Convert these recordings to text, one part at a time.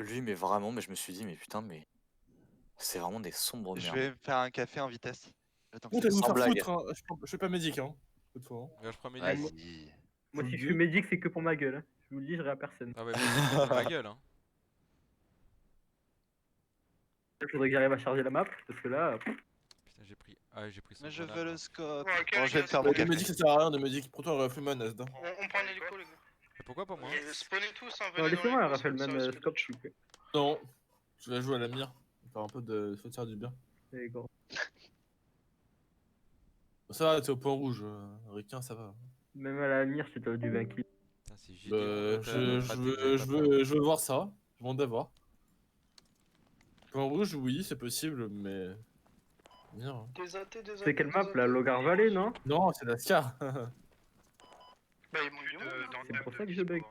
lui, mais vraiment, mais je me suis dit, mais putain, mais c'est vraiment des sombres Je merdes. vais faire un café en vitesse. Attends que Vous ça allez vous Sans faire blague. foutre, hein. Je fais pas médic, hein. Cette fois, hein. Là, je prends mes Vas-y. Moi, Full si je deux. suis médic, c'est que pour ma gueule. Hein. Je vous le dis, je dirai à personne. Ah ouais, moi aussi, c'est pour ma gueule. Hein. Il faudrait que j'arrive à charger la map, parce que là, Putain, j'ai pris. Ah, j'ai pris son Mais je grenade, veux moi. le scope. Ouais, ok, Bon, les je vais gars, me faire c'est mon De café. médic, ça sert à rien, de médic. Pour toi, Freeman, Asda. On prend l'hélico, les gars. Et pourquoi pas moi? Spawnez tous, hein, non, venez dans laissez-moi un l'hélico, Raphaël ça Man risque scope, d'être s'il vous plaît. Non, je vais jouer à la mire. Faire un peu de. Ça faire du bien. Allez, go. Ça va, t'es au point rouge. Ricain, ça va. Même à la mire, je t'ai du 20 kills. Putain, c'est Gideon. Je veux voir ça. Je m'en d'avoir. Point rouge, oui, c'est possible, mais. Mire. Hein. C'est quelle map là? Logar Valley, non? Non, c'est Lascar. Bah, il manque dans C'est pour ça que je bug.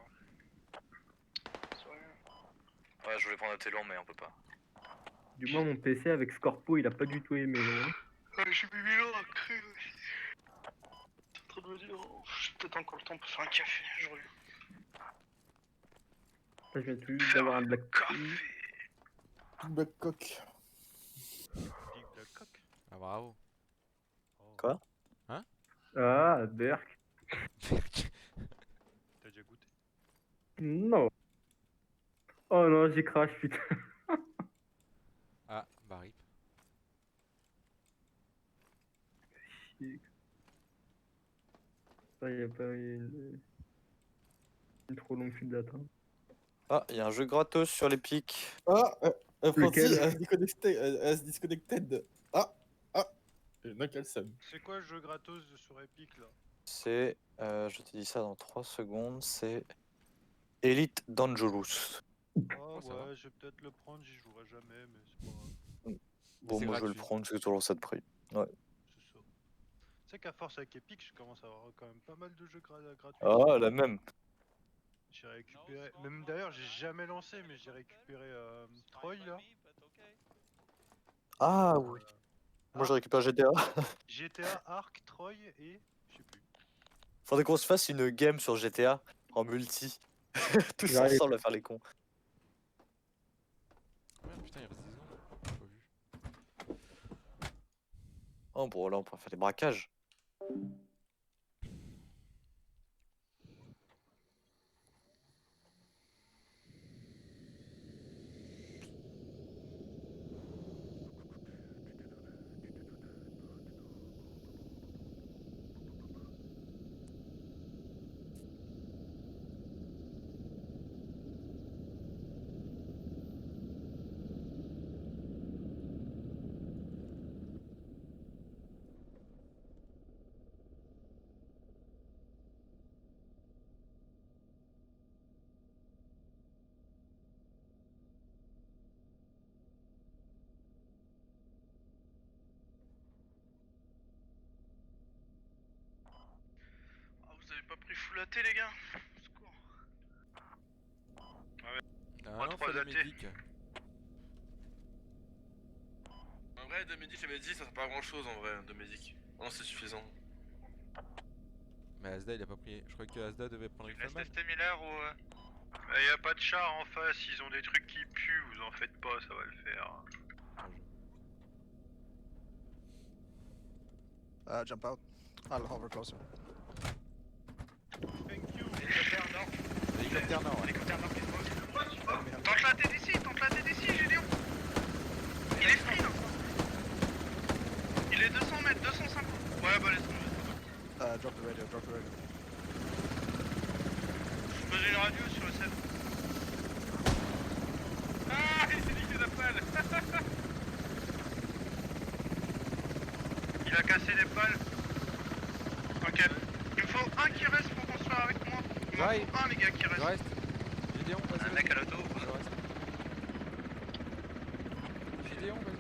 Ouais, je voulais prendre un Télon, mais on peut pas. Du moins, mon PC avec Scorpo, il a pas du tout aimé. Hein. Ouais, j'ai mis Milan à cru aussi. T'es en train de me dire, oh, j'ai peut-être encore le temps pour faire un café, je reviens. Là, je viens tout juste d'avoir un Black Coffee. Blackcock. Big Black Cock. Ah, bravo. Quoi? Ah, Berk. T'as déjà goûté? Non. Oh non, j'ai crash, putain. Ah, bah rip. Ça, y a pas une trop longue file d'attente. Ah, il y a un jeu gratos sur l'Epic. Ah, Francis, Lequel? as disconnected. Ah, Nakalsam. C'est quoi le jeu gratos sur Epic là? C'est, je te dis ça dans 3 secondes, c'est Elite Dangerous. Oh ça va. ouais, je vais peut-être le prendre, j'y jouerai jamais, mais c'est pas grave. Bon, C'est moi je vais le gratuit. prendre, c'est toujours ça de prix. C'est ça. Tu sais qu'à force avec Epic, je commence à avoir quand même pas mal de jeux gratuits. Ah, la même. J'ai récupéré. Même d'ailleurs, j'ai jamais lancé, mais j'ai récupéré Troy là. Ah oui. Moi je récupère GTA. GTA, Ark, Troy et. Je sais plus. Faudrait qu'on se fasse une game sur GTA en multi. Tous J'arrive. ensemble à faire les cons. Merde, putain, il reste 10 ans. J'ai pas vu. Oh bon, là on pourrait faire des braquages. Ah, vous avez pas pris full AT, les gars? Au secours. Ah, Pas non, trop faut les adapté. médics. En vrai, de médic et médic, ça sert pas à grand chose en vrai, de médic. Non, c'est suffisant. Mais Asda, il a pas pris. Je croyais que Asda devait prendre Laisse Rifleman. tester Miller ou. Y a pas de char en face, ils ont des trucs qui puent, vous en faites pas, ça va le faire. Jump out. I'll hover closer. Thank you. Hélicoptère nord. Hélicoptère nord, ouais. Hélicoptère nord qui se pose. Tente la tête d'ici, Gédéon. Il est free là. Il est 200 mètres, 250. Ouais, bah laisse tomber. Drop the radio, drop the radio. Je pose une radio sur le 7. Ah, il s'est niqué la pale. Il a cassé les pales. Ok. Il me faut un qui reste pour construire avec moi. Il m'en Ouais. faut un les gars qui Je reste. reste. Gideon, Un vas-y. mec à l'auto. Je reste. Gideon, vas-y.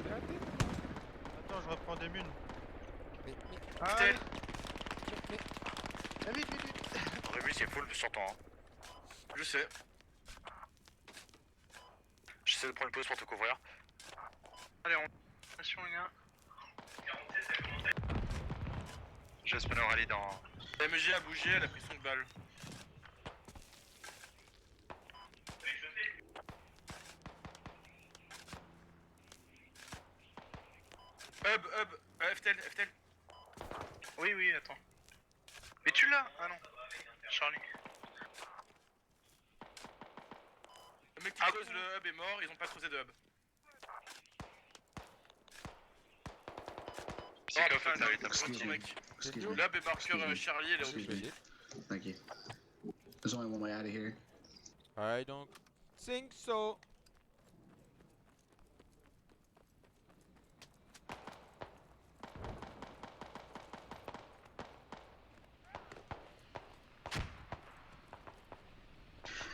T'es arrêté. Attends, je reprends des munes. Mais. Ah, Putain. vite, vite, vite. Rémi c'est full sur toi. Je sais. J'essaie de prendre une pause pour te couvrir. Allez, on. Attention les gars. Je spawn au rallye dans. La MJ a bougé, elle a pris 5 balles. FTL, FTL. Oui, oui, attends. Mais tu l'as? Ah non. Charlie. Le mec qui creuse le hub est mort, ils ont pas creusé de hub. C'est Oh, quoi, putain, Fatal? t'as pas petit mec. Excuse Le me. hub est marqueur Charlie, il est Excuse rouge. me. Thank you. There's only one way out of here. I don't think so.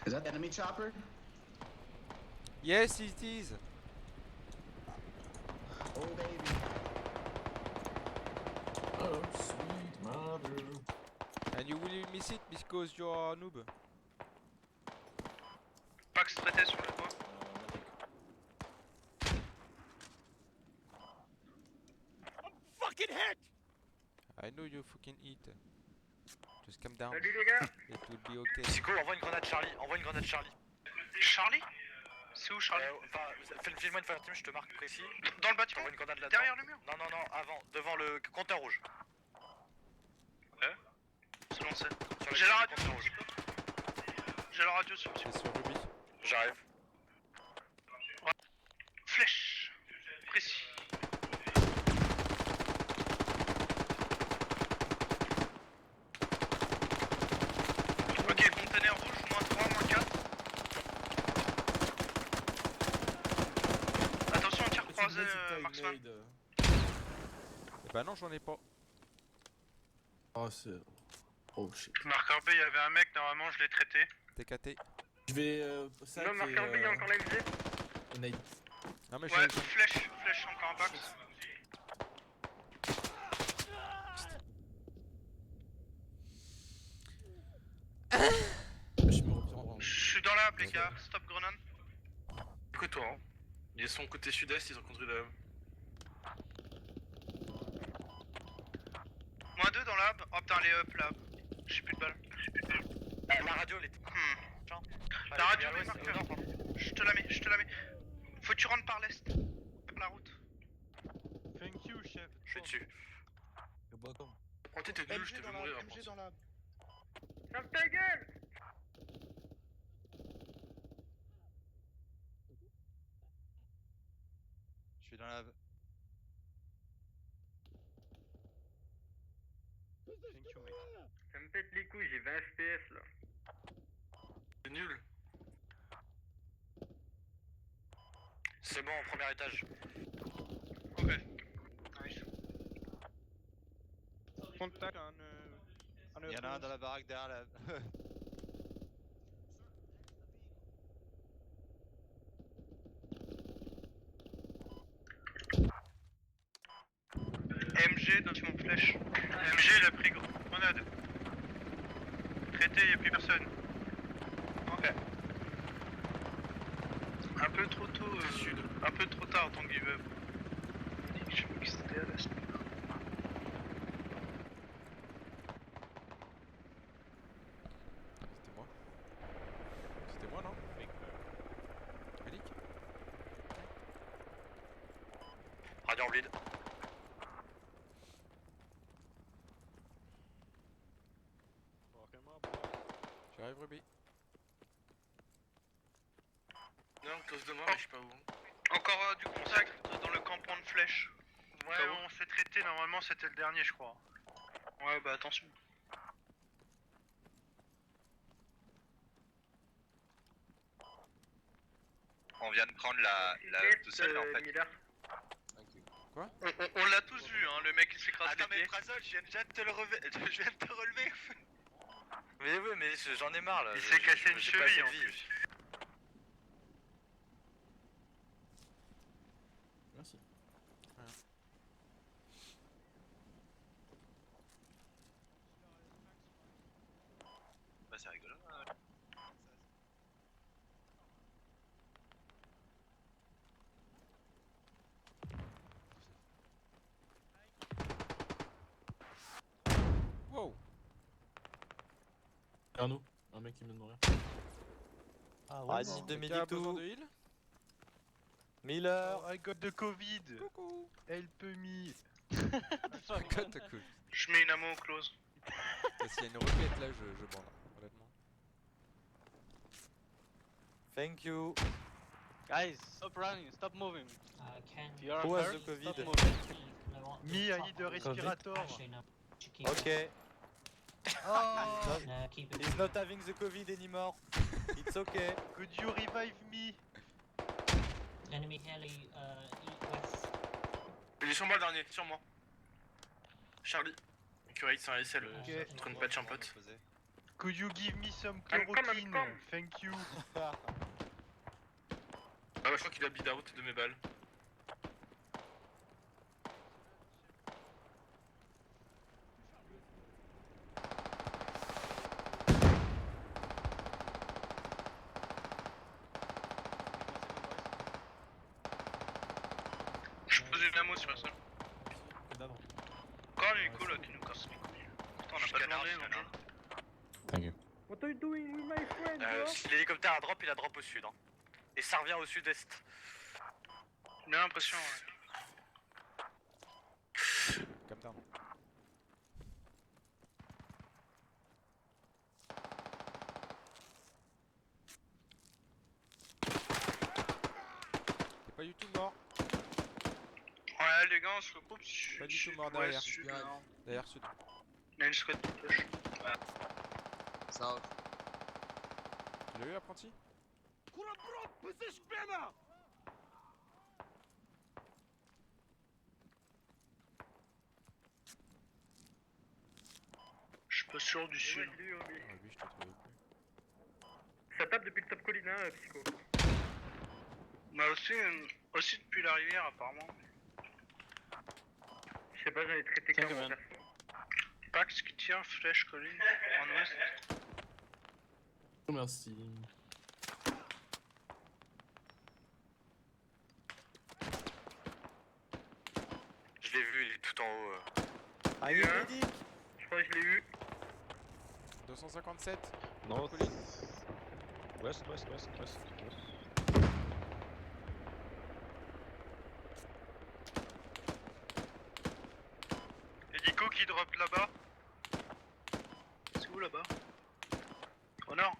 Is that the enemy chopper? Yes, it is. Oh baby. Oh, sweet mother. And you will miss it because you are a noob. Pax traité sur le toit. I know you fucking eat. Just calm down. Salut les gars. It will be okay. Psycho, envoie une grenade Charlie, envoie une grenade Charlie. Charlie? C'est où Charlie? Enfin, file-moi une fire team, je te marque précis. Dans le bâtiment? Envoie une grenade là-dedans. Derrière le mur? Non, non, non, avant, devant le compteur rouge. Selon c'est. Sur J'ai la du radio compteur sur le rouge. psycho. J'ai la radio sur le psycho. C'est sur Ruby. J'arrive. Flèche. Précis. Ok, container rouge, moins 3, moins 4. Attention, tir croisé, marksman. Eh bah non, j'en ai pas. Oh, c'est. Oh shit. Marqueur B, il y avait un mec, normalement je l'ai traité. TKT. Je vais. Ça Non, marqueur B, il y a encore la MG. Nade. Non mais Ouais, j'ai... flèche encore un pax. Je me reprends. Je suis dans la les gars, stop grenade. Écoute-toi, hein. Ils sont côté sud-est, ils ont construit le hub. Moins 2 dans l'ab. Oh putain, les up là. J'ai plus de balles. La radio, elle était. La radio, mais marqueur. Je te la mets. Faut que tu rentres par l'est. Par la route. Thank you, chef. Je suis dessus. Oh, t'es nul, je t'ai vu mourir après. Ferme ta gueule. Je suis dans la. Thank you, mec. Ça me pète les couilles, j'ai 20 FPS là. C'est nul. C'est bon, au premier étage. Ok. Nice. Contact Il y en a un dans la baraque derrière la. MG dans mon flèche. MG il a pris grenade. Traité, y'a plus personne. Ok. Un peu trop tôt, un peu trop tard ton give up. Je crois que c'était à l'est. C'était moi non? Relic? Radio en bleed. J'arrive Ruby. Non, close de moi, mais je sais pas où. Encore du contact dans le campement de flèche. Ouais, on s'est traité, normalement c'était le dernier, je crois. Ouais, bah attention. On vient de prendre la tout seul en fait. Miller. On l'a tous vu, hein, le mec il s'écrase les pieds. Prazol, je viens de te le relever. Je viens de te relever. Mais oui, mais j'en ai marre là. Il s'est cassé une j'ai pas cheville assez en de vie. plus. Merci. Bah c'est rigolo. Wow. Arnaud, un mec qui vient de mourir. Ah, zip de Quelqu'un a besoin médico. de heal? Miller. Oh, I got the Covid. Coucou. Help me. Cut, cool. Je mets une ammo close. S'il y a une requête là, je bande, honnêtement. Thank you. Guys, stop running, stop moving. If you are Who has hurt, the stop Covid? moving. Me, I need a respirator. Okay. Oh, He's not having the Covid anymore. It's okay. could you revive me? Il est sur moi le dernier, sur moi. Charlie. Curate, c'est un SL. Ok. En train de patch un pote. Could you give me some I'm chloroquine? come. Thank you. Ah ouais, je crois qu'il a bleed out de mes balles. Je pose une ammo sur la salle. Encore l'hélico là qui nous casse les couilles. Putain, on a pas demandé non plus. What are you doing with my friend, bro? Si l'hélicoptère a drop, il a drop au sud. Hein. Et ça revient au sud-est. J'ai bien l'impression. Calm down. T'es pas du tout mort. Ouais, les gars, on se regroupe. Pas du tout mort derrière. Derrière sud. Il y a une squad qui push. South. Tu l'as eu, apprenti? Je suis pas sûr du sud. Ah oui, je te trouvais plus. Ça tape depuis le top colline, hein, Psycho. Bah aussi depuis la rivière apparemment. Je sais pas, j'en ai traité Tiens, qu'un quand même. Pax qui tire, flèche colline en ouest. Merci. Je l'ai vu, il est tout en haut. Ah, il y a un. Je crois que je l'ai eu. 257. Non. Colline. Ouest. Hélico qui drop là-bas. C'est où là-bas? Au nord.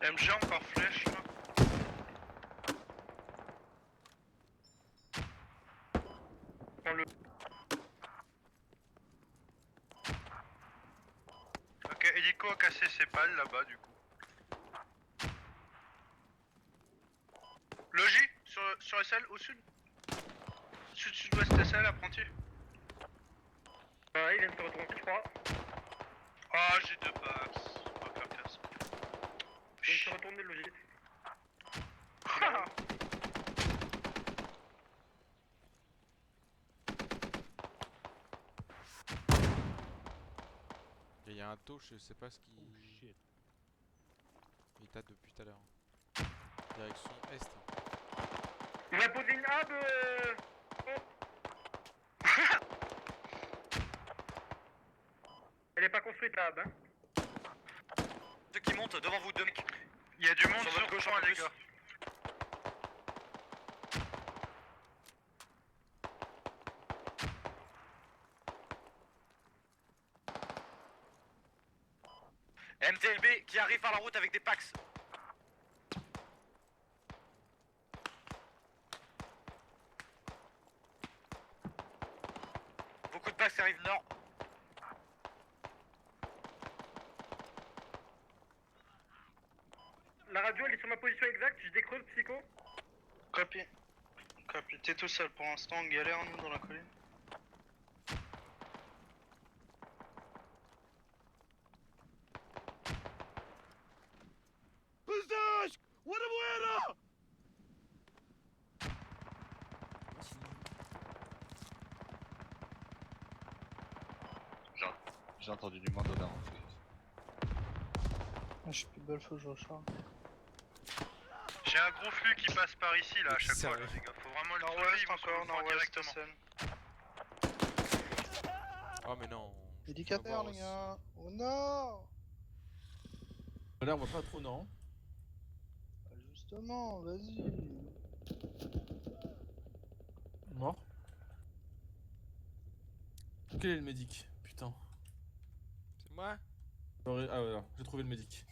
MG encore flèche là. Ok, hélico a cassé ses pales là-bas du coup. Logis sur SL au sud. Sud-sud-ouest SL apprenti. Ah, il vient de se retourner, je crois. Ah j'ai deux packs. On va faire casse. Il vient de se retourner, le logis. Il y a un taux, je sais pas ce qui. Il tape depuis tout à l'heure. Direction est. Il a posé une hab. Elle est pas construite la hab, hein. Ceux qui montent devant vous, deux mecs. Il y a du monde Sur sur votre gauche, point en les plus. gars. MTLB qui arrive par la route avec des packs. Beaucoup de packs qui arrivent nord. La radio, elle est sur ma position exacte, je décreuse, Psycho. Copy. Copy. T'es tout seul pour l'instant, on galère nous dans la colline. J'ai entendu du monde au nord. Je suis plus belle, faut que je recharge. J'ai un gros flux qui passe par ici là à chaque fois Sérieux. là, les gars. Faut vraiment le Nord-ouest trouver, ils vont encore, sur le front nord-ouest directement. Oh mais non. Éducateur, les gars. Oh non. Là, on voit pas trop, non. Justement, vas-y. Mort. Quel est le médic? Putain. C'est moi? Ah ouais, là, j'ai trouvé le médic.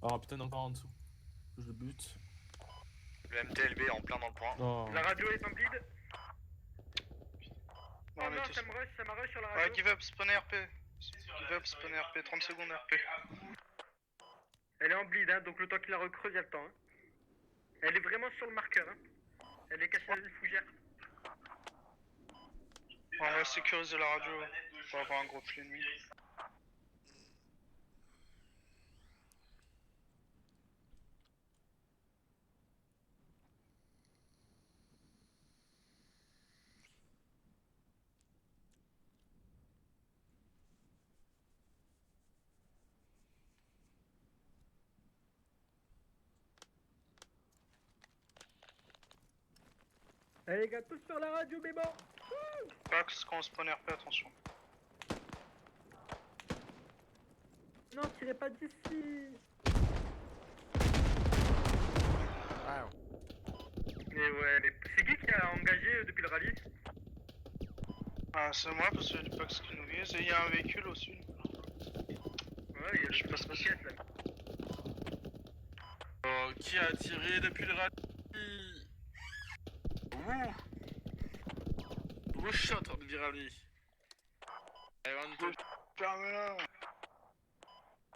Ah putain, il est encore en dessous. Je le bute. Le MTLB en plein dans le point. Oh. La radio est en bleed. Non, Oh on non, était ça m'a rush sur la Ouais, radio. give up, spawn RP. Give up, spawn RP, 30 secondes RP. Elle est en bleed, hein, donc le temps qu'il la recreuse, il y a le temps. Hein. Elle est vraiment sur le marqueur. Hein. Elle est cachée dans une fougère. On va sécuriser la radio pour avoir un gros flux ennemi. Allez les gars, tous sur la radio, mais bon. Pax, quand on spawn RP, attention. Non, tirez pas d'ici. Wow. Mais ouais, mais c'est qui a engagé depuis le rallye? Ah, c'est moi parce qu'il y a du Pax qui nous vise et il y a un véhicule au sud. Ouais, il y a Je le passe pas pièce là. Qui a tiré depuis le rallye? Who shot on the rallye? I want to Ferme-la.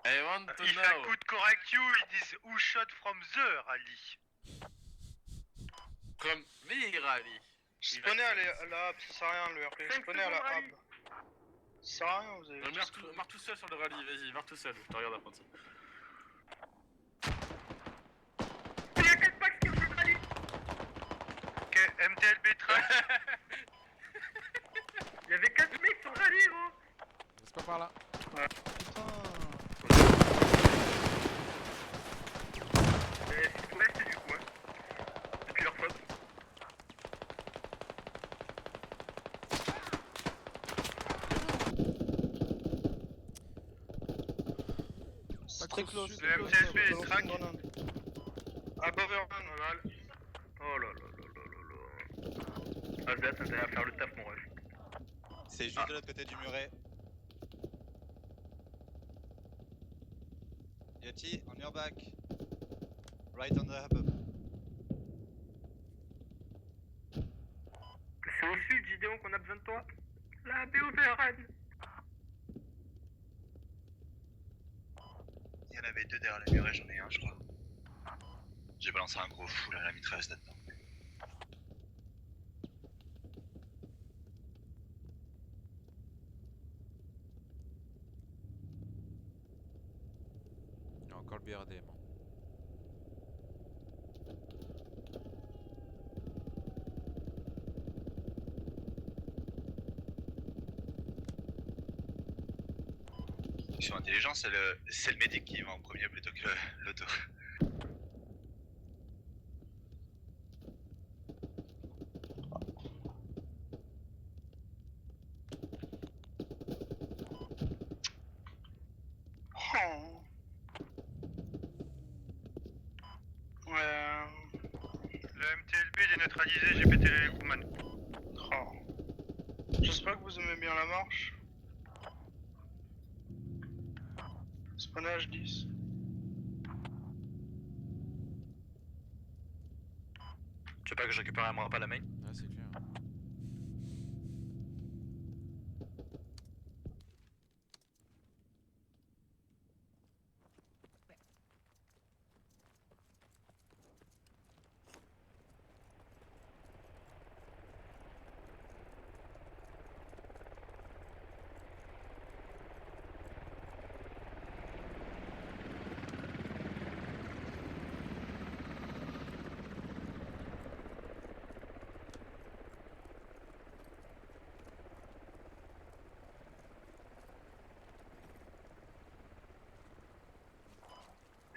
If I could correct you, it is who shot from the rally. From the rallye. Spawnez à la hub, ça sert à rien le RP. Spawnez à la hub. Ça sert à rien, vous avez. Meurs tout seul sur le rallye, vas-y, meurs tout seul, je te regarde apprendre ça. Il y a 4 packs qui ont fait le rallye. Ok, MTLB track. Il y avait 4 mecs sur le rallye, gros. Laisse pas par là. Mais c'est tout resté du coup, hein. Depuis leur faute. C'est très close. Le MTLB est track. Above urban. Oh là là là là là là. Azat, t'as intérêt à faire le taf, mon ref. C'est juste de l'autre côté du muret. Yeti, on your back. Right on the hub. C'est au sud, Gideon, qu'on a besoin de toi. La BOVRN. Il y en avait deux derrière le muret, j'en ai un, je crois. J'ai balancé un gros fou là, la mitrailleuse là-dedans. Il y a encore le BRDM. Sur intelligence, c'est le médic qui va en premier plutôt que l'auto. Oh. Ouais. Le MTLB il est neutralisé, j'ai pété les Crewman. Oh. J'espère que vous aimez bien la marche. Spawnage 10. Tu veux pas que je récupère un pas la main? Ouais, c'est clair.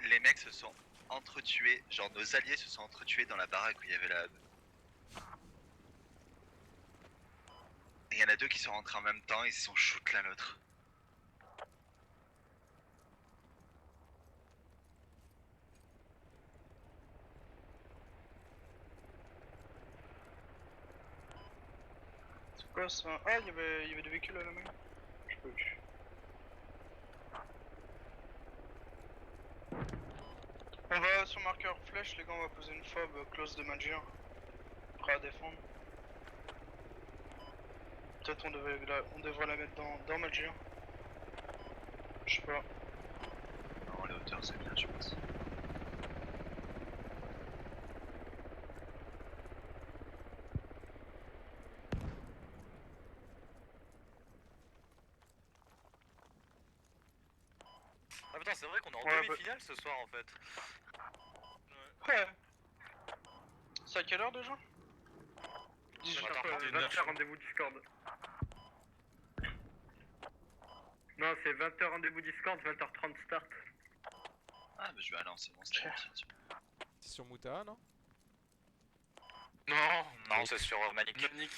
Les mecs se sont entretués, genre nos alliés se sont entretués dans la baraque où il y avait la hub. y en a deux qui sont rentrés en même temps, ils se sont shoot l'un l'autre. C'est quoi ça? Ah, il y avait des véhicules à la main. Je peux plus. On va sur marqueur flèche, les gars, on va poser une fob close de Magir. Prêt à défendre. Peut-être on devrait la mettre dans Magir. Je sais pas. Non, les hauteurs c'est bien, je pense. Ah putain, c'est vrai qu'on est en Ouais, demi-finale ce soir en fait. Ouais. C'est à quelle heure déjà? 20h rendez-vous Discord. Non, c'est 20h rendez-vous Discord, 20h30 start. Ah, bah je vais aller en c'est bon, c'est bon. C'est sur Muta, non? Non, Non, c'est sur Manic. Manic.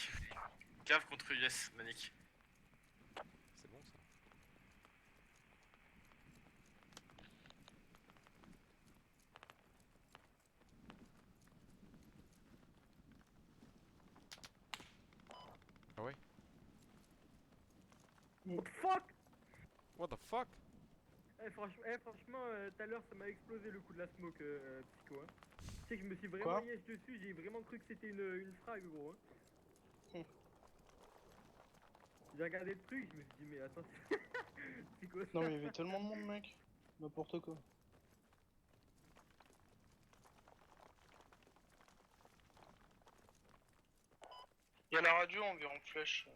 Cave contre US, Manic. C'est bon ça. Ah ouais? What the fuck? What the fuck? Franchement, tout à l'heure ça m'a explosé le coup de la smoke, Psycho. Hein. Tu sais que je me suis vraiment yèche dessus, j'ai vraiment cru que c'était une frag, gros. Hein. J'ai regardé le truc, je me suis dit, mais attends, c'est quoi ça? Non, mais il y avait tellement de monde, mec. N'importe quoi. Il y a la radio environ flèche.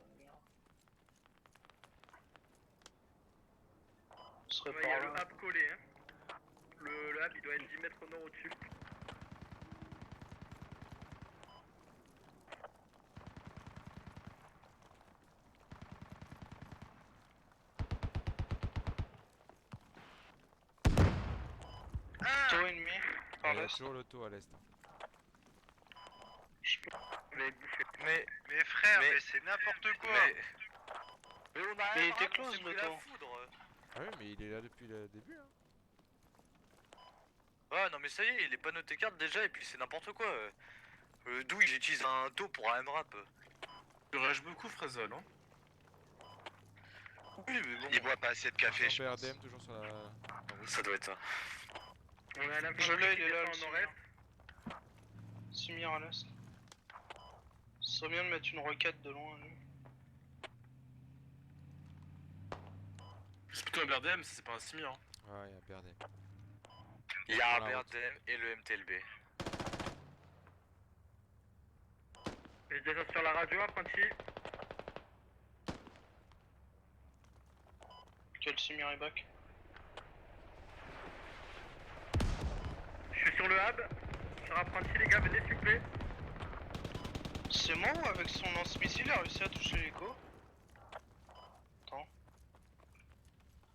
Ce serait Ouais, il y a par le là. hub collé, hein. Le hub il doit être 10 mètres au nord au-dessus. Taux ennemi, par Il y a l'est. toujours l'auto à l'est. Hein. On l'avait bouffé. Mais frère, mais- mais c'est n'importe quoi. Mais on a Mais il rien était on close, s'est pris le la temps. foudre. Ah oui, mais il est là depuis le début. Hein. Ouais, non mais ça y est, il est pas noté carte déjà et puis c'est n'importe quoi. D'où j'utilise un taux pour un M-Rap. Tu rages beaucoup, Frezol, hein. Oui, mais bon. Il boit pas assez de café, je Jean pense. BRDM toujours sur la route. Ça doit être ça. On a la Je l'ai, il est là, en le nord-est. Simir à l'est. Ce serait bien de mettre une roquette de loin, lui. C'est plutôt un BRDM, c'est pas un Simi, hein. Ouais, il y a BRDM. Il y a un Sur la route. BRDM et le MTLB. Et déjà sur la radio, apprenti. Quel Simir est back? Je suis sur le hub. Sur apprenti, les gars, venez s'il vous plaît. C'est moi ou avec son lance-missile il a réussi à toucher l'écho? Attends.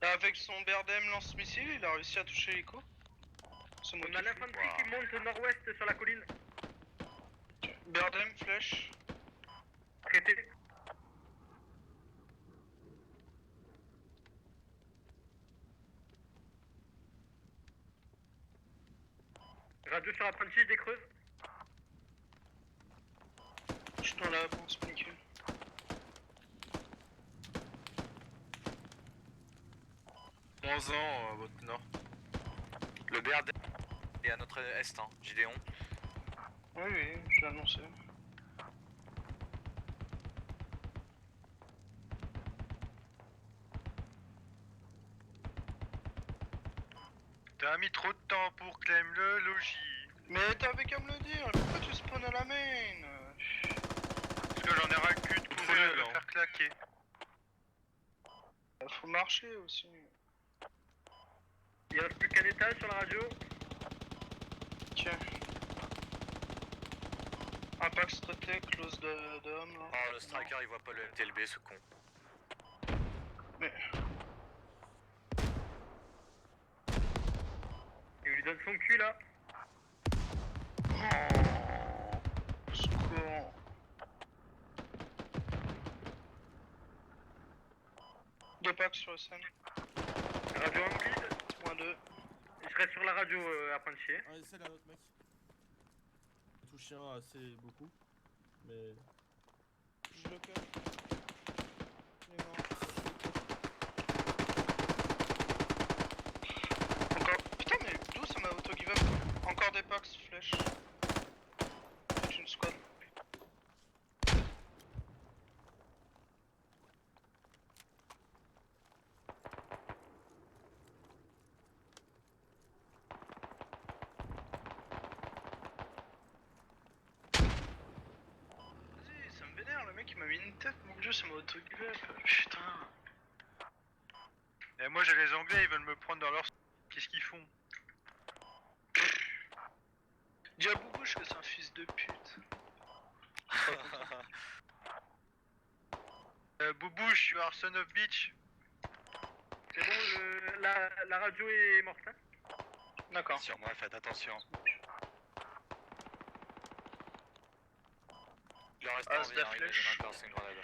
Avec son BRDM lance-missile il a réussi à toucher l'écho? C'est moi On qui a fais. l'infanterie qui monte au nord-ouest sur la colline. BRDM flèche. Traité. Radio sur apprenti, je décreuse. Je suis dans la bourse nickel. Moins 1, votre nord. Le BRDM est à notre est, hein, Gideon. Oui, oui, j'ai annoncé. T'as mis trop de temps pour claim le logis. Mais t'avais qu'à me le dire, pourquoi tu spawns à la main? Parce que j'en ai ras le cul de courir et de le faire claquer. Faut marcher aussi. Il reste plus qu'un étage sur la radio. Ok. Impact traité, close de homme là. Oh, le striker il voit pas le MTLB, ce con. Mais. Il lui donne son cul là. Oh. Secours. 2 packs sur SN. Radio en lead. Moins 2. Je reste sur la radio à Punchy. Ah, essaie là, l'autre mec. Il touche un assez beaucoup. Mais. Je le cut. Il est mort. Encore. Putain, mais d'où ça m'a auto-give up? Encore des packs, flèche. C'est une squad. Vas-y, ça me vénère, le mec il m'a mis une tête, mon dieu, ça m'a auto-give up. Putain. Et moi j'ai les Anglais, ils veulent me prendre dans leur... Qu'est-ce qu'ils font? Dis à Boubouche que c'est un fils de pute. Boubouche, you are son of bitch. C'est bon, la radio est morte. Hein. D'accord. Sur moi, faites attention. Il en reste Ah, un, c'est de la il y en a flèche. encore, c'est une grenade.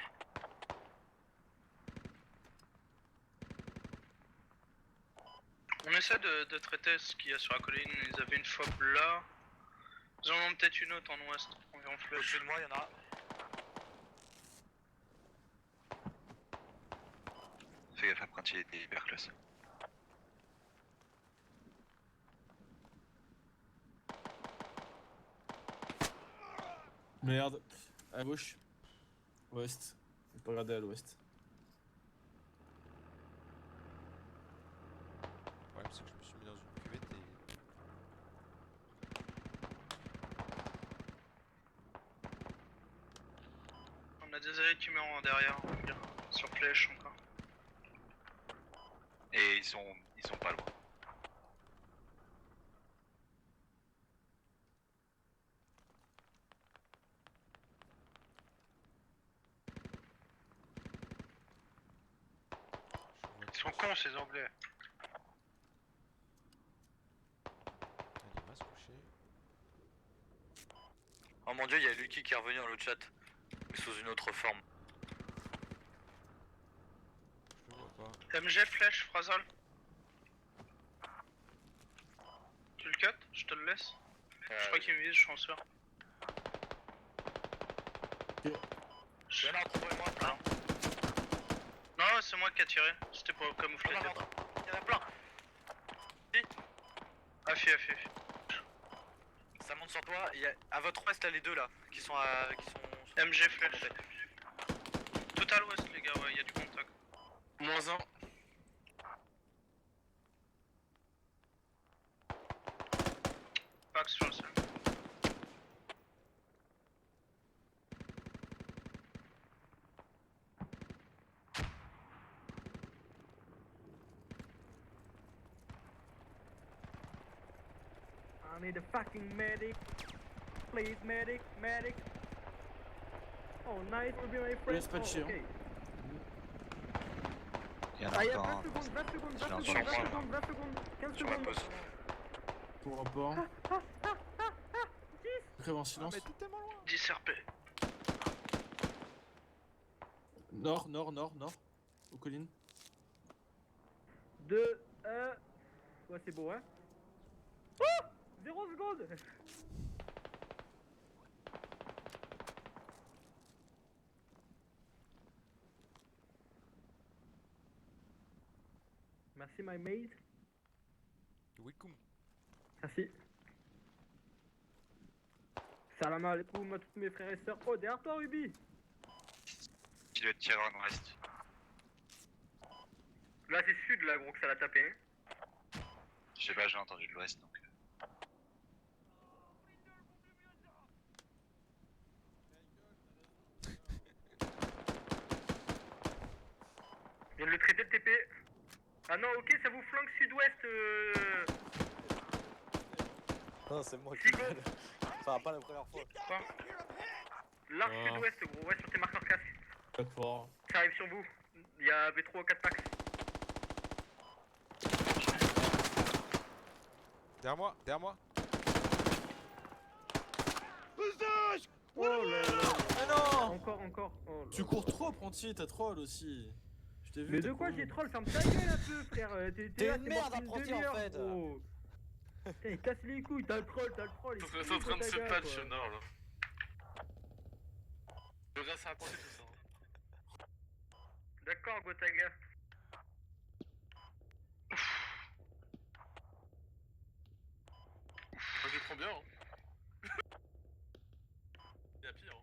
On essaie de traiter ce qu'il y a sur la colline. Ils avaient une fob là. Ils en ont peut-être une autre en ouest. On vient en flèche. Au-dessus de moi, il y en a. Fais gaffe, apprenti, il était hyper classe. Merde. À gauche. Ouest. Faut pas regarder à l'ouest. Le problème c'est que je me suis mis dans une cuvette et... On a des alliés qui meurent en derrière. Sur flèche encore. Et ils sont pas loin. Ils sont cons ces Anglais. Allez, va se coucher. Oh mon dieu, il y a Lucky qui est revenu dans le chat, mais sous une autre forme. Je le vois pas. MG flèche, Phrasal. Tu le cut? Je te le laisse. Je crois qu'il me vise, je suis en sûr. Il y en a entre toi et moi, plein. Non, c'est moi qui a tiré. C'était pour camoufler Non, tes non, pas. il y en a plein. Affi. Ça monte sur toi, il y a... à votre ouest, là, les deux là, qui sont MG flèche. Tout à l'ouest, les gars, ouais, y a du contact. Moins 1. Pack sur le sol. I need a fucking medic. Please, medic. Oh, nice, will be my friend. Laisse pas de chien. ok. Il y en Ah, a il y a encore 20 un. secondes, 20 secondes, 20 Je l'ai secondes, 20 entendu. secondes, 20 secondes, 15 Sur la secondes. pause. Pour rapport. Crève en silence. Mais tout est loin. 10 RP. Nord. Aux collines. 2, 1. Ouais, c'est beau, hein. Oh 0 secondes. Merci, my mate. Welcome. Merci. Salam alaikum à tous mes frères et sœurs. Oh, derrière toi, Ruby. Tu dois être tiré en ouest. Là, c'est sud, là, gros, que ça l'a tapé. Hein. Je sais pas, j'ai entendu de l'ouest donc. Je viens de le traiter, le TP. Ah non, ok, ça vous flanque sud-ouest. Non, c'est moi qui Chico. gueule. Enfin, pas la première fois. Large Ah. sud-ouest, gros, ouais, sur tes marqueurs casque. D'accord. Ça arrive sur vous. Il y avait 3 ou 4 packs. Derrière moi. Oh là là. Mais non. Encore. Oh là. Tu cours trop, apprenti, t'as troll aussi. Je t'ai vu. Mais t'as de quoi couru. j'ai troll? Ferme ta gueule un peu, frère. T'es là, une t'es merde, mort depuis apprenti, une en demi-heure, fait. gros. Putain, il casse les couilles, t'as le troll. Il Ils sont finit, en train de se Gotaga, patch quoi. au nord là. Je regarde ça à penser tout ça. Hein. D'accord, Gotaga. Moi je les prends bien. Hein. Y'a pire. Hein.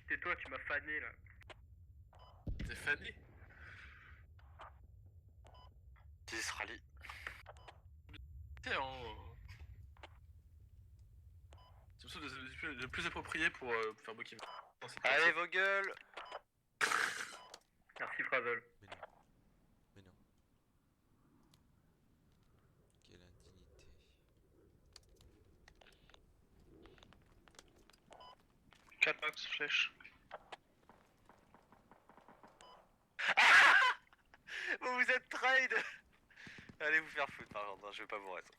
Tais-toi, tu m'as fané là. T'es fané. 10 rallye. Tiens, hein. C'est le plus approprié pour faire Bokim. Allez vos gueules. Merci, Frazol. Mais non. Mais non. Quelle indignité. Capax flèche. Vous vous êtes trade. Allez vous faire foutre par contre, je vais pas vous rester.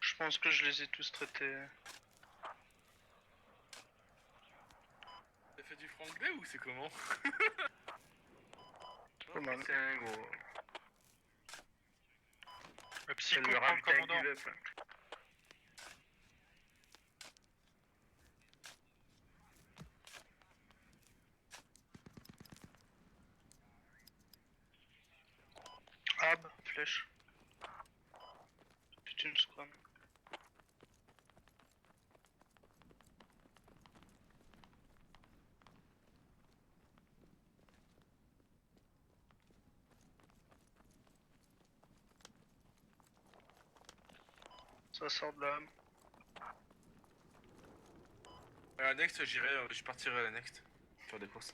Je pense que je les ai tous traités. T'as fait du franglais ou c'est comment? Pas mal. C'est un gros. Le psycho prend le commandant. Ab, flèche. Putain, une squam. Ça sort de là. À la next, je partirai à la next. Faire des courses.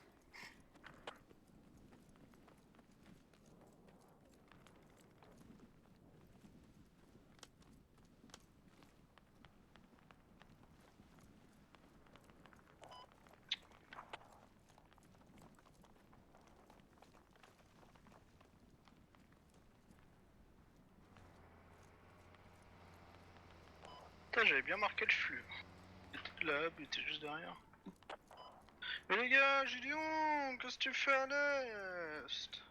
Putain, j'avais bien marqué le flux. Il était là, il était juste derrière. Mais les gars, Gideon, qu'est-ce que tu fais à l'est?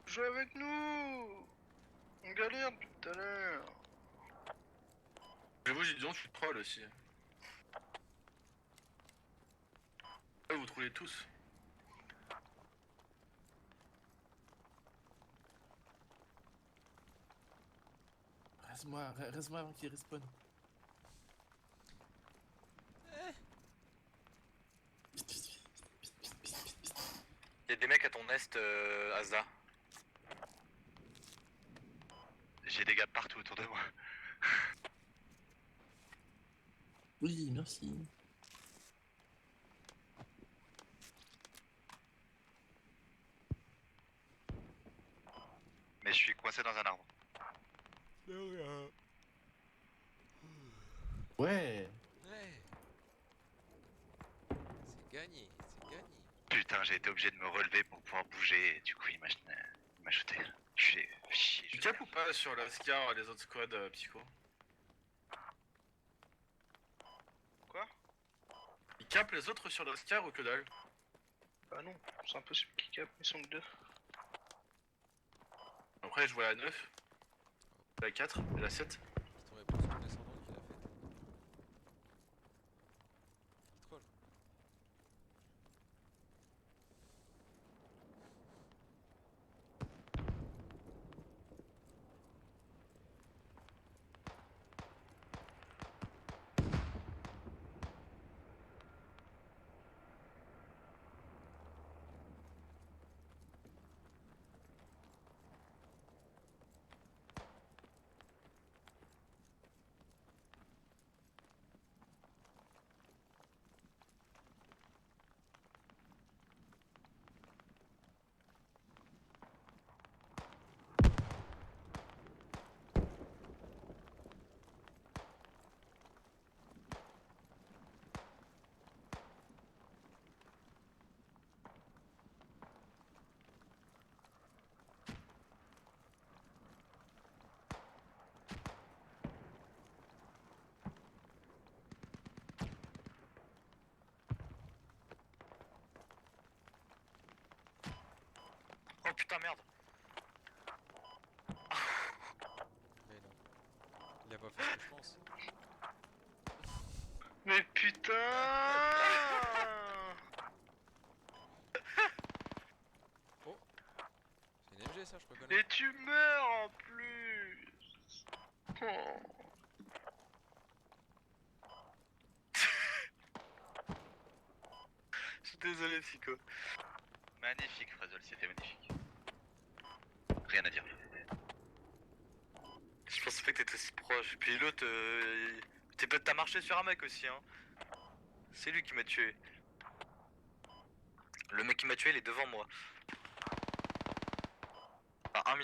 Joue avec nous. On galère depuis tout à l'heure. J'avoue, j'ai dit non, je suis troll aussi. Ah, vous trouvez tous. Reste-moi avant qu'il respawn. Y'a des mecs à ton est, Asda. J'ai des gars partout autour de moi. Oui, merci. Mais je suis coincé dans un arbre. Ouais. Ouais. C'est gagné, c'est gagné. Putain, j'ai été obligé de me relever pour pouvoir bouger et du coup il m'a shooté. Je suis chier. Tu capes ou pas sur la Scar les autres squads psycho? Quoi? Ils capent les autres sur la Scar ou que dalle? Bah non, c'est impossible qu'ils capent, ils sont que deux. Après je vois la 9, la 4 et la 7. C'est ton réponse condescendante qu'il a faite. Il troll. putain, merde. Mais non. Il a pas fait ce que je pense. Mais putain. C'est une MG ça, je reconnais. Et tu meurs en plus. Oh. Je suis désolé, Psycho. Magnifique, Frazol, c'était magnifique. Rien à dire. Je pensais pas que t'étais aussi proche. Puis l'autre, t'as marché sur un mec aussi, hein. C'est lui qui m'a tué. Le mec qui m'a tué, il est devant moi. À 1 mm.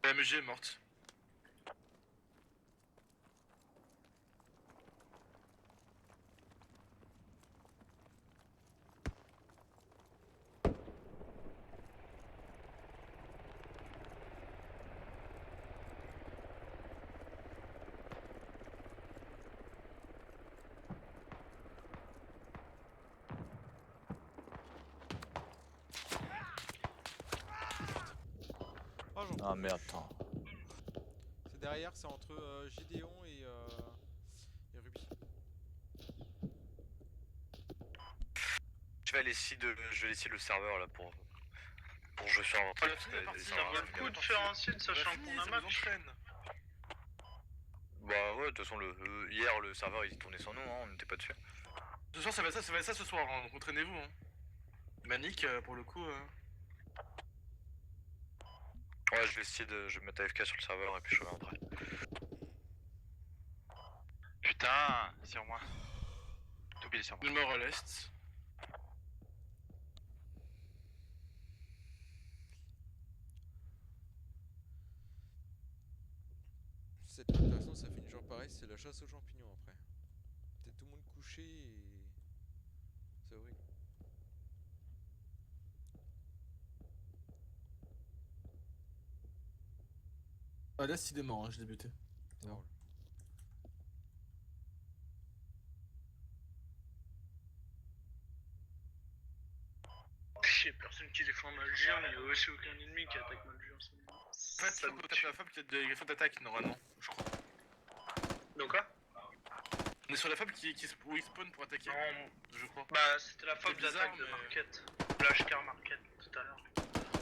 La MG est morte. Oh, j'en Ah mais attends. C'est derrière, c'est entre Gideon et Ruby. Je vais aller essayer le serveur là pour jouer sur un truc. la partie, Ça vaut le coup de faire un signe sachant qu'on a match. Bah ouais, de toute façon hier le serveur il tournait sans nous, hein, on n'était pas dessus. Ce soir, ça va être ça ce soir, hein, donc entraînez-vous. Hein. Manic, pour le coup. Ouais, je vais mettre AFK sur le serveur et puis je reviens après. Putain, sur moi. T'oublies sur moi. Une mort à l'est. Cette map, de toute façon, ça finit genre pareil, c'est la chasse aux champignons après. T'es tout le monde couché et. C'est horrible. Ah, là, il est mort, hein, je l'ai buté. Ça roule. J'ai personne qui défend Malgien, mais il y a aussi aucun ennemi qui attaque Malgien. En fait, faut taper la fable qui a des fautes d'attaque normalement, je crois. Donc quoi? On est sur la fable où il spawn pour attaquer, Non, je crois. bah c'était la faute C'est bizarre, d'attaque de mais- Market. Flashcar Market tout à l'heure.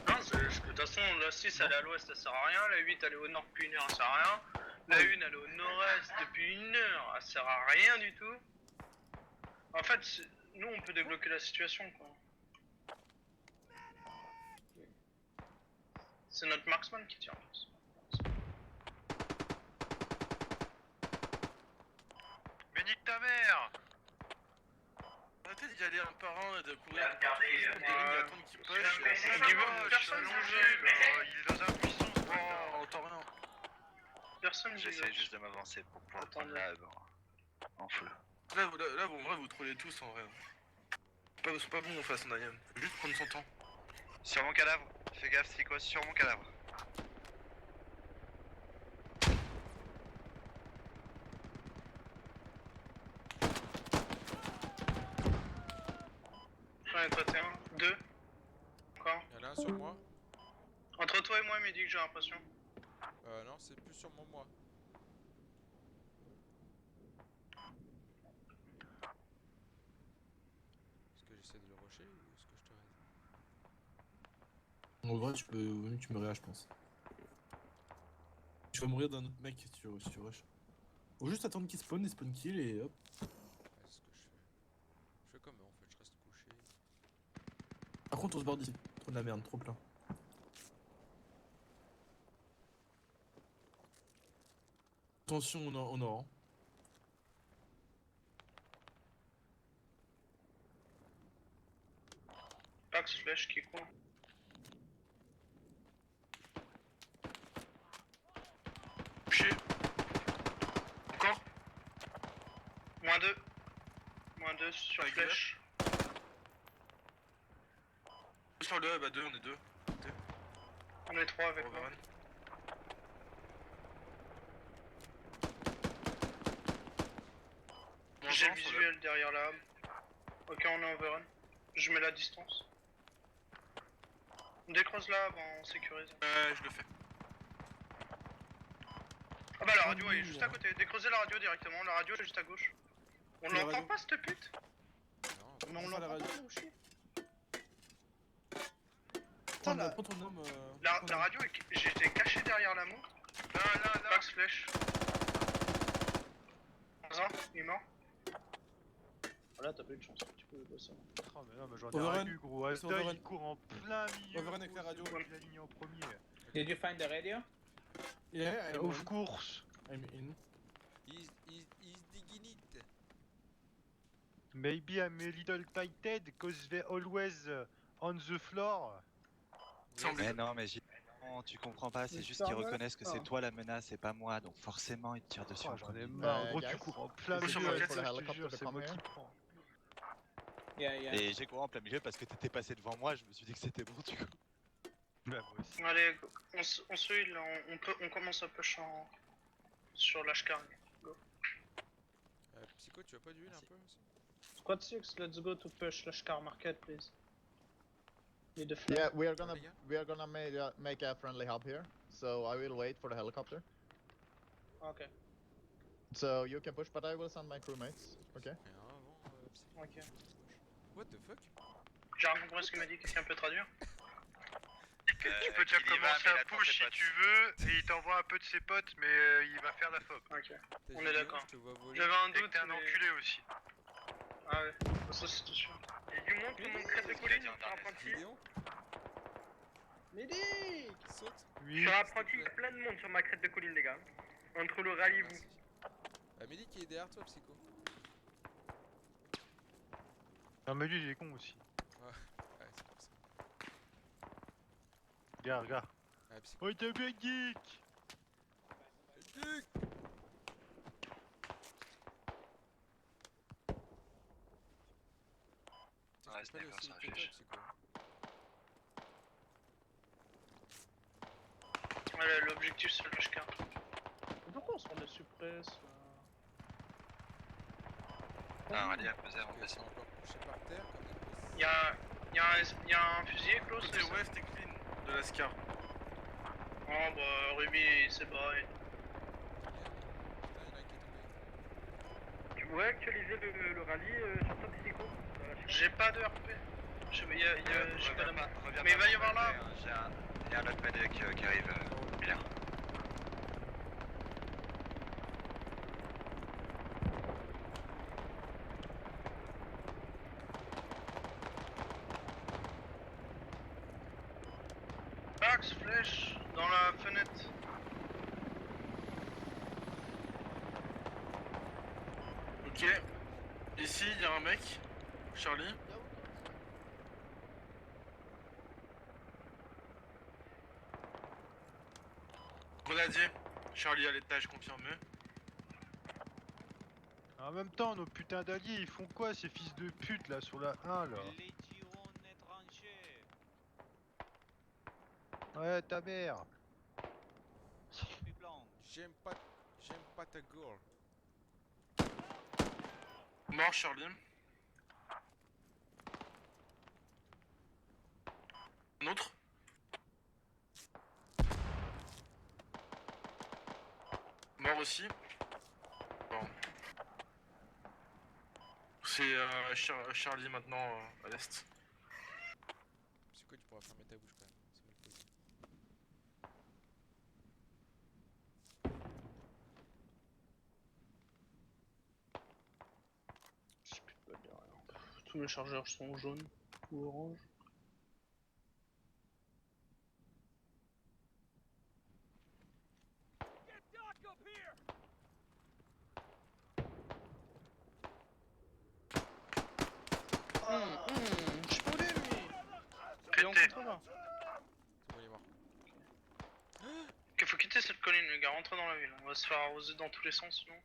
Non, de toute façon, la 6 elle est à l'ouest, elle sert à rien. La 8 elle est au nord depuis 1 heure, elle sert à rien. La 1 elle est au nord-est depuis 1 heure, elle sert à rien du tout. En fait, nous on peut débloquer la situation quoi. C'est notre marksman qui tire. Mais nique ta mère! Arrêtez d'y aller un par un et de courir. Regardez, des lignes à attendre qui push. personne Il est dans un buisson, ce Oh, on entend rien. Personne J'essaie juste de m'avancer pour pouvoir prendre la hub en full. Là, en vrai, vous trollez tous en vrai. C'est pas bon en face en IM. Faut juste prendre son temps. Sur mon cadavre, fais gaffe, c'est quoi sur mon cadavre? J'en ai traité un, 2. Encore. Y'en a un sur moi. Entre toi et moi, Mehdi, que j'ai l'impression. Non, c'est plus sur moi. Est-ce que j'essaie de le rusher ou est-ce que je te raise? En vrai, tu me réas, je pense. Tu vas mourir d'un autre mec si tu rush. Faut juste attendre qu'il spawn, il spawn kill et hop. Ouais, c'est ce que je fais. Je fais comme eux en fait, je reste couché. Par contre, on se barre d'ici. Trop de la merde, trop plein. Attention au nord. Pax flash qui court. Touché. Encore. -2. -2 sur Avec flèche. Sur le hub à 2, on est 2. On est 3 avec moi. Overrun. J'ai le avance, visuel derrière la hame. Ok, on est overrun. Je mets la distance. On décroise la hame en sécurisant. Je le fais. Ah bah la radio est juste à côté. Décreusez la radio directement. La radio est juste à gauche. On C'est la l'entend radio. pas cette pute? Non, Mais on C'est ça, la l'entend radio. pas, nous aussi. Prends la- ton homme. La radio, j'étais caché derrière la montre. Là, Max flèche. Un, il est mort. Voilà, t'as pas eu de chance, tu peux bosser. Oh, mais non, mais j'en ai Overrun. rien eu, gros. C'est Alta, overrun. il court en plein milieu. Overrun avec gros, la radio. c'est moi qui l'ai aligné en premier. Did you find the radio? Yeah, Of course. I'm in. he's digging it. Maybe I'm a little tighted cause they always on the floor. Mais non, mais tu comprends pas, c'est juste qu'ils reconnaissent que c'est toi la menace et pas moi, donc forcément ils te tirent dessus. Oh, en j'en ai premier. marre, gros, tu guys. cours en plein Push milieu. on avec the ça, je te helicopter jure, to c'est come moi here. qui prends. Yeah. Et j'ai couru en plein milieu parce que t'étais passé devant moi, je me suis dit que c'était bon, du coup. Bah, moi aussi. Allez, go. On se heal, on commence à push sur l'Ashkar. Psycho, tu as pas d'huile un peu aussi? Squad 6, let's go to push Lashkar Market, please. Need a flag. Yeah, we are gonna make a friendly hub here. So I will wait for the helicopter. Ok. So you can push, but I will send my crewmates. Okay. Rien avant, Psycho. Ok. What the fuck? J'ai rien compris ce qu'il m'a dit, quelqu'un peut traduire? Tu peux déjà commencer à push si tu veux, et il t'envoie un peu de ses potes, mais il va faire la fob. Ok. T'as On dit est rien, d'accord. Je te vois voler. J'avais un Et que doute, t'es un mais... enculé aussi. Ah ouais, ça c'était sûr. Et du monde, tout le monde crête de colline sur apprenti. Vidéo Medic! qui saute? Oui. Sur apprenti, il y a plein de monde sur ma crête de colline, les gars. Entre le rallye et vous. Merci. Mehdi qui est derrière toi, Psycho. Non, mais lui, il est con aussi. Ouais, c'est pour ça. Regarde. Ah, Psycho. Oh, t'as bien geek! Duc! Ouais, c'est d'accord, ça réfléchit. Psycho. Ouais, l'objectif c'est l'Ashkar. Mais pourquoi on se prend des suppresses Ah, allez, à peser, on Ok, c'est descend. encore couché par terre comme des grosses. Y'a un fusilier close Côté ouest et clean de la Scar. Oh bah Ruby il s'est barré. Putain, il y en a un qui est tombé. Tu pourrais actualiser le rallye sur ta psycho? J'ai pas de RP. J'ai pas de main. Reviens Mais il pas va y pour avoir là. m'appeler, hein, il y a un autre medic qui arrive, Miller. Max, flèche, dans la fenêtre. Ok. Ici, il y a un mec. Charlie. Grenadier. Charlie à l'étage confirmé. En même temps, nos putains d'alliés, ils font quoi ces fils de pute là sur la 1 là? Les tirons étrangers. Ouais, ta mère. Plus blanc. J'aime pas ta girl. Mort Charlie. Un autre. Mort aussi. Bon. C'est Charlie maintenant à l'est. Psycho, tu pourras fermer ta bouche quand même. C'est mal posé. Tous les chargeurs sont jaunes ou orange. Je peux lui. Il est en contre là. C'est bon, il est mort. Ok, faut quitter cette colline, les gars, rentrez dans la ville. On va se faire arroser dans tous les sens sinon.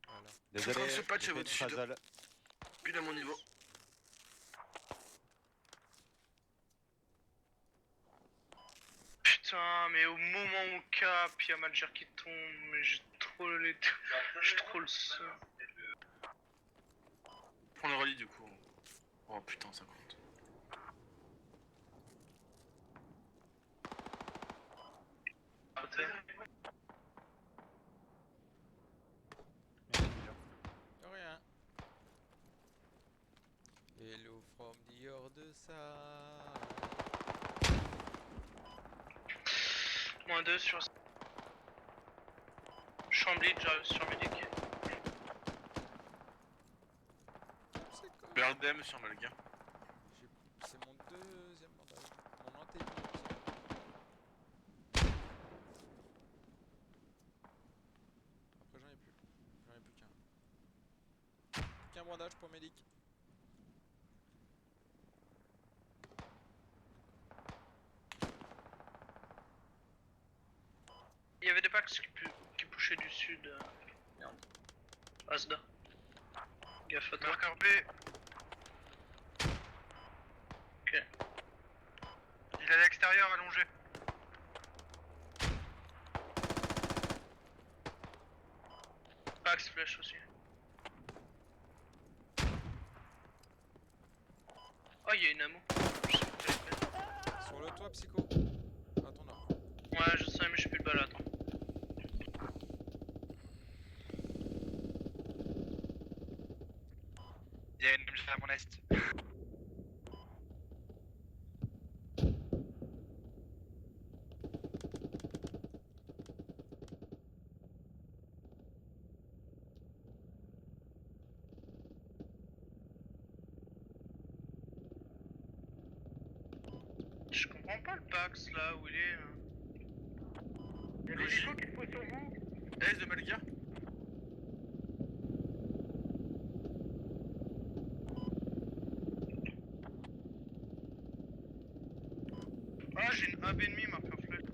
Voilà. Désolé, Ce patch j'ai est fait une au-dessus de- phasole. Pile à mon niveau. Putain. Putain, mais au moment où cap, y'a Malger qui tombe, mais j'ai trop les... j'ai trop le seum. Prends le rallye du coup. Oh putain, ça compte. De rien. Hello from the other side. -2 sur... Je suis en bleed, j'arrive sur Medic. BRDM sur Malga. C'est mon deuxième bandage. Mon antépilote. Après j'en ai plus. J'en ai plus qu'un. Qu'un bandage pour Médic. Il y avait des packs qui pushaient du sud. Merde. Asda. Gaffe à toi. Marqueur B. Ok. Il est à l'extérieur, allongé. Pax flèche aussi. Oh, il y a une ammo. Je sais pas. Sur le toit, psycho. À ton nord. Ouais, je sais, mais j'ai plus de balle, attends. Il y a une MG à mon est. Je comprends pas le Pax là où il est. Y'a des défauts qui se posent sur vous. S de Malga. Ah, j'ai une AB ennemi, marqueur flèche.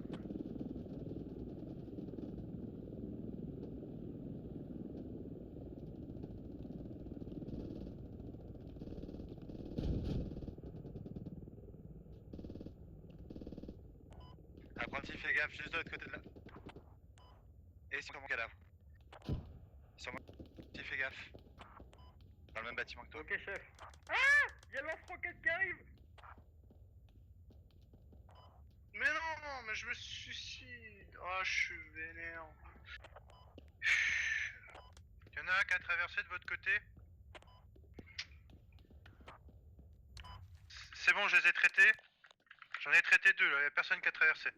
Apprenti, fais gaffe, juste de l'autre côté de là. Et sur mon cadavre. Sur mon... Apprenti, fais gaffe. Dans le même bâtiment que toi. Ok, chef. Ah! Y'a le lance-roquette qui arrive! Mais non, mais je me suicide. Ah, je suis vénère. Y'en a un qui a traversé de votre côté. C'est bon, je les ai traités. J'en ai traité 2 là, y'a personne qui a traversé.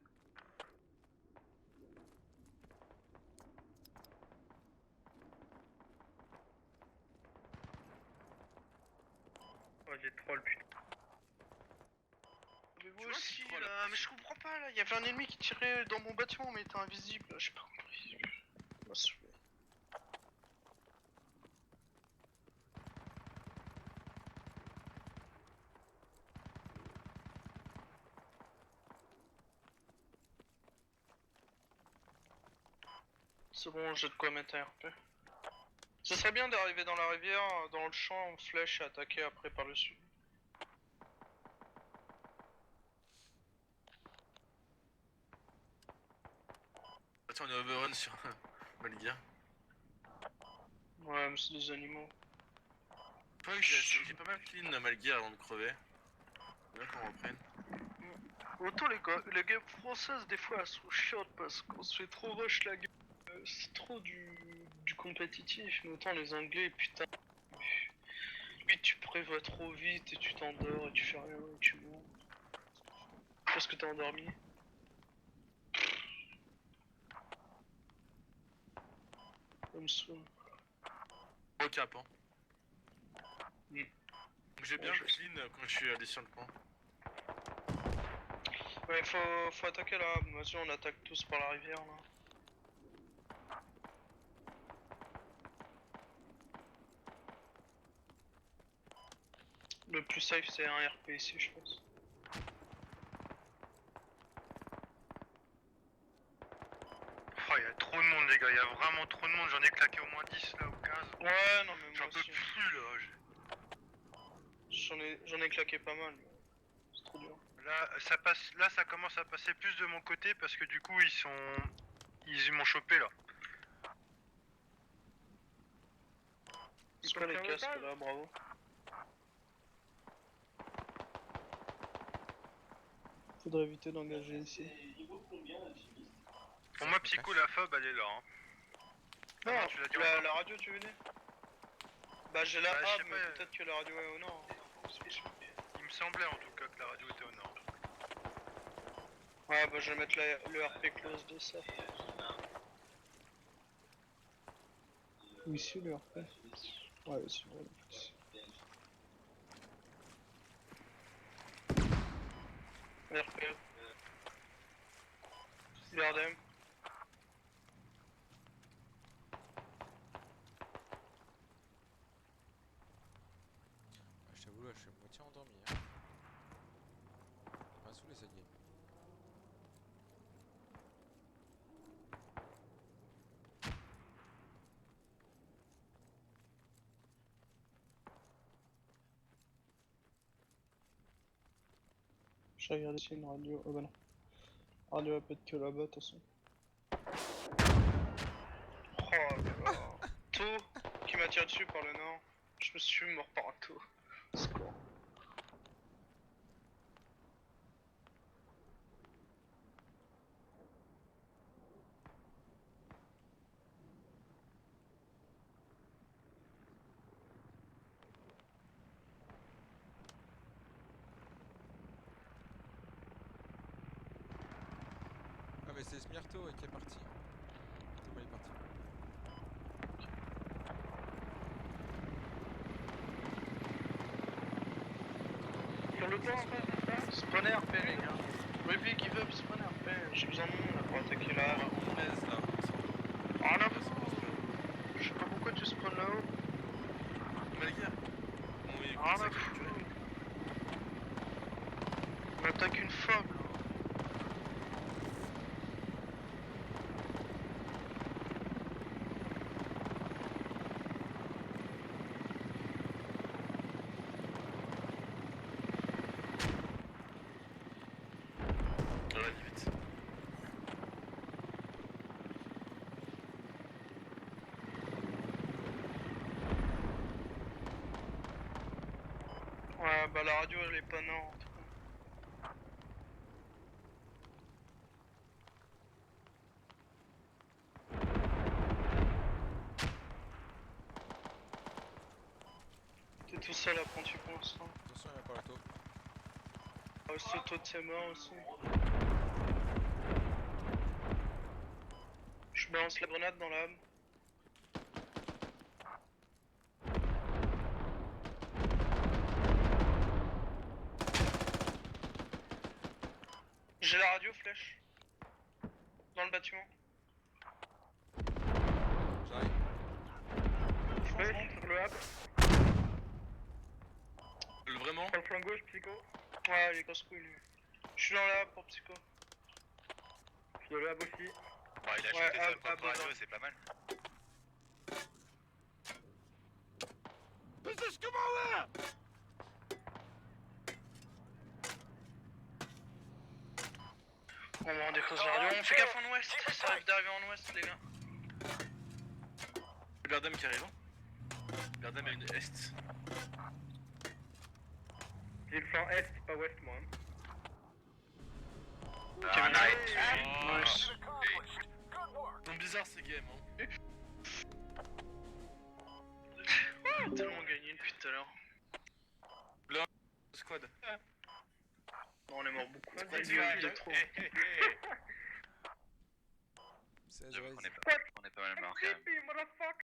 Oh, j'ai troll, putain. Mais moi aussi là, mais je comprends pas là. Y'avait un ennemi qui tirait dans mon bâtiment, mais il était invisible. J'ai pas compris. Ça m'a saoulé. C'est bon, j'ai de quoi mettre un RP. Ce serait bien d'arriver dans la rivière, dans le champ, en flèche et attaquer après par le sud. Attends, on est overrun sur Malga. Ouais, mais c'est des animaux. Je crois que j'ai pas mal clean la Malga avant de crever. Là qu'on reprenne. Autant les games françaises, des fois elles sont chiantes parce qu'on se fait trop rush la game. C'est trop du compétitif, mais autant les anglais, putain. Lui, tu prévois trop vite et tu t'endors et tu fais rien et tu meurs. Parce que t'es endormi. Comme ça. Au cap, hein. Mm. Donc j'ai bien clean quand je suis allé sur le point. Ouais, faut attaquer là. Vas-y, on attaque tous par la rivière là. Le plus safe c'est un RP ici, je pense. Oh, y'a trop de monde, les gars, y'a vraiment trop de monde. J'en ai claqué au moins 10 là ou 15. Ouais, non, mais moi J'en peux aussi. plus là. J'en ai claqué pas mal. C'est trop dur. Là, ça commence à passer plus de mon côté parce que du coup, ils m'ont chopé là. C'est pas les casques là, bravo. Faudrait éviter d'engager ici. Pour moi, Psycho, la fob, elle est là. Hein. Non, tu l'as dit la radio, tu veux dire? Bah, j'ai la Bah, je A, sais mais pas, peut-être que la radio est au nord. Il me semblait en tout cas que la radio était au nord. Ouais, bah, je vais mettre le RP close de ça. Ou ici, le RP. Ouais, ici, ouais. RP. Gardem. Je t'avoue là, je suis moitié endormi. Hein. Pas saoulé cette game. Je regarde ici une radio. Oh bah non. Radio elle peut être que là-bas, de toute façon. Oh là là. Tout qui m'a tiré dessus par le nord. Je me suis mort par un tout. Score. Ah mais c'est Smirto qui est parti. Thomas est parti. Sur le toit en face, c'est ça? Spawnez RP les gars. Ruby give up, spawnez RP. J'ai besoin de monde là pour attaquer là. On laisse là. Oh là. Je sais pas pourquoi tu spawns là-haut. Malguerre. Bon, il est Ah comme ça là. qu'il est culé. On attaque une fob là. Dans la limite. Ouais, bah la radio elle est pas nord en tout cas. T'es tout seul à Pontu pour l'instant. Attention, il y a pas la taupe. Ah, ce taux de ses morts aussi. Je balance la grenade dans l'âme. J'ai la radio flèche. Dans le bâtiment. J'arrive. Flèche sur le hub. Vraiment? Sur le flanc gauche, Psycho. Ouais, il est casse couille lui. Je suis dans la pour Psycho. Sur le hub aussi. Bon, il a Ouais, shooté sa ah, propre bah, radio, bah. c'est pas mal. On décroche la radio. On fait gaffe en ouest. Ça arrive d'arriver en ouest, les gars. Berdem qui arrive. Hein. Berdem a une est. J'ai le flanc est, pas ouest moi. Ah, nice. Donc bizarre ces games. Hein. Tellement gagné depuis tout à l'heure. Squad. Non, on est mort beaucoup. Squad, Il y a eu de trop. 16 J'avoue raise. qu'on est pas mal marqué. Creepy, motherfucker!